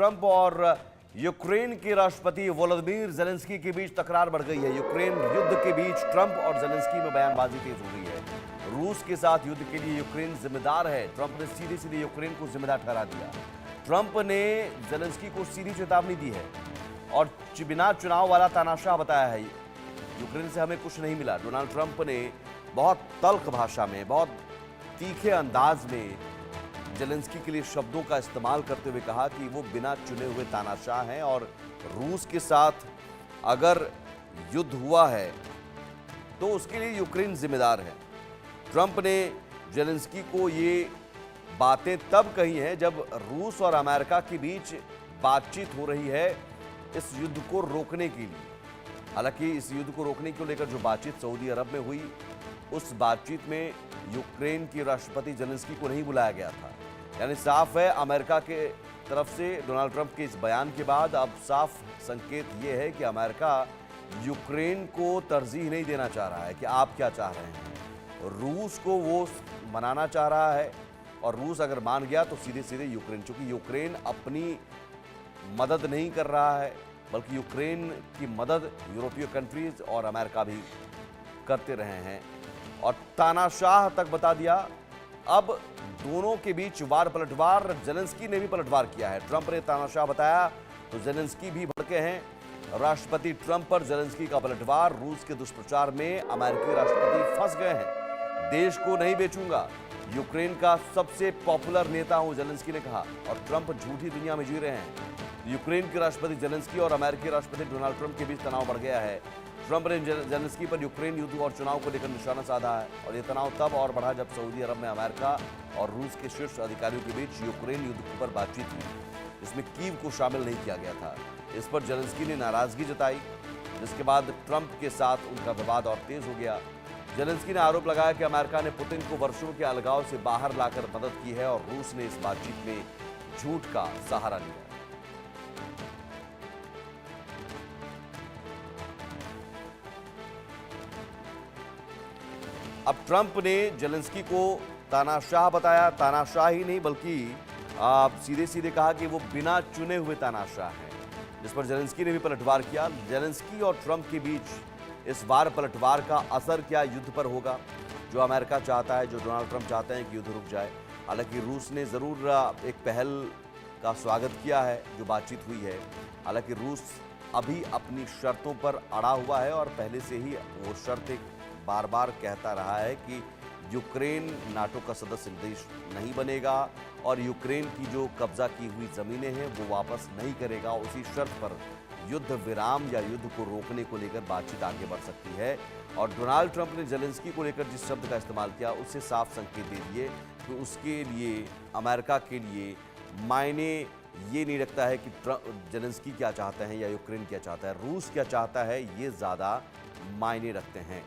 Trump और Ukraine के राष्ट्रपति वोलोदिमीर जेलेंस्की के बीच तकरार बढ़ गई है। यूक्रेन युद्ध के बीच ट्रंप और जेलेंस्की में बयानबाजी तेज हो गई है। रूस के साथ युद्ध के लिए यूक्रेन जिम्मेदार है। ट्रंप ने सीधे सीधे यूक्रेन को जिम्मेदार ठहरा दिया। ट्रंप ने जेलेंस्की को सीधी चेतावनी दी है और बिना चुनाव वाला तानाशाह बताया है, यूक्रेन से हमें कुछ नहीं मिला। डोनाल्ड ट्रंप ने बहुत तल्ख भाषा में, बहुत तीखे अंदाज में जेलेंस्की के लिए शब्दों का इस्तेमाल करते हुए कहा कि वो बिना चुने हुए तानाशाह हैं और रूस के साथ अगर युद्ध हुआ है तो उसके लिए यूक्रेन जिम्मेदार है। ट्रंप ने जेलेंस्की को ये बातें तब कही हैं जब रूस और अमेरिका के बीच बातचीत हो रही है इस युद्ध को रोकने के लिए। हालांकि इस युद्ध को रोकने को लेकर जो बातचीत सऊदी अरब में हुई, उस बातचीत में यूक्रेन के राष्ट्रपति जेलेंस्की को नहीं बुलाया गया था। यानी साफ है, अमेरिका के तरफ से डोनाल्ड ट्रंप के इस बयान के बाद अब साफ संकेत ये है कि अमेरिका यूक्रेन को तरजीह नहीं देना चाह रहा है कि आप क्या चाह रहे हैं। रूस को वो मनाना चाह रहा है और रूस अगर मान गया तो सीधे सीधे यूक्रेन, चूंकि यूक्रेन अपनी मदद नहीं कर रहा है बल्कि यूक्रेन की मदद यूरोपीय कंट्रीज और अमेरिका भी करते रहे हैं और तानाशाह तक बता दिया। अब दोनों के बीच वार पलटवार, जेलेंस्की ने भी पलटवार किया है। ट्रंप ने तानाशाह बताया तो जेलेंस्की भी भड़के हैं। राष्ट्रपति ट्रंप पर जेलेंस्की का पलटवार। रूस के दुष्प्रचार में अमेरिकी राष्ट्रपति फंस गए हैं। देश को नहीं बेचूंगा, यूक्रेन का सबसे पॉपुलर नेता हूं, जेलेंस्की ने कहा। और ट्रंप झूठी दुनिया में जी रहे हैं। यूक्रेन के राष्ट्रपति जेलेंस्की और अमेरिकी राष्ट्रपति डोनाल्ड ट्रंप के बीच तनाव बढ़ गया है। ट्रंप ने जेलेंस्की पर यूक्रेन युद्ध और चुनाव को लेकर निशाना साधा है और यह तनाव तब और बढ़ा जब सऊदी अरब में अमेरिका और रूस के शीर्ष अधिकारियों के बीच यूक्रेन युद्ध पर बातचीत हुई। इसमें कीव को शामिल नहीं किया गया था। इस पर जेलेंस्की ने नाराजगी जताई, जिसके बाद ट्रंप के साथ उनका विवाद और तेज हो गया। जेलेंस्की ने आरोप लगाया कि अमेरिका ने पुतिन को वर्षों के अलगाव से बाहर लाकर मदद की है और रूस ने इस बातचीत में झूठ का सहारा लिया। अब ट्रंप ने जेलेंस्की को तानाशाह बताया। तानाशाह ही नहीं बल्कि सीधे सीधे कहा कि वो बिना चुने हुए तानाशाह हैं, जिस पर जेलेंस्की ने भी पलटवार किया। जेलेंस्की और ट्रंप के बीच इस बार पलटवार का असर क्या युद्ध पर होगा? जो अमेरिका चाहता है, जो डोनाल्ड ट्रंप चाहते हैं कि युद्ध रुक जाए। हालांकि रूस ने ज़रूर एक पहल का स्वागत किया है जो बातचीत हुई है। हालांकि रूस अभी अपनी शर्तों पर अड़ा हुआ है और पहले से ही वो शर्त बार बार कहता रहा है कि यूक्रेन नाटो का सदस्य देश नहीं बनेगा और यूक्रेन की जो कब्जा की हुई ज़मीनें हैं वो वापस नहीं करेगा। उसी शर्त पर युद्ध विराम या युद्ध को रोकने को लेकर बातचीत आगे बढ़ सकती है। और डोनाल्ड ट्रंप ने जेलेंस्की को लेकर जिस शब्द का इस्तेमाल किया, उससे साफ संकेत दे दिए कि उसके लिए, अमेरिका के लिए मायने ये नहीं रखता है कि जेलेंस्की क्या चाहते हैं या यूक्रेन क्या चाहता है। रूस क्या चाहता है ये ज़्यादा मायने रखते हैं।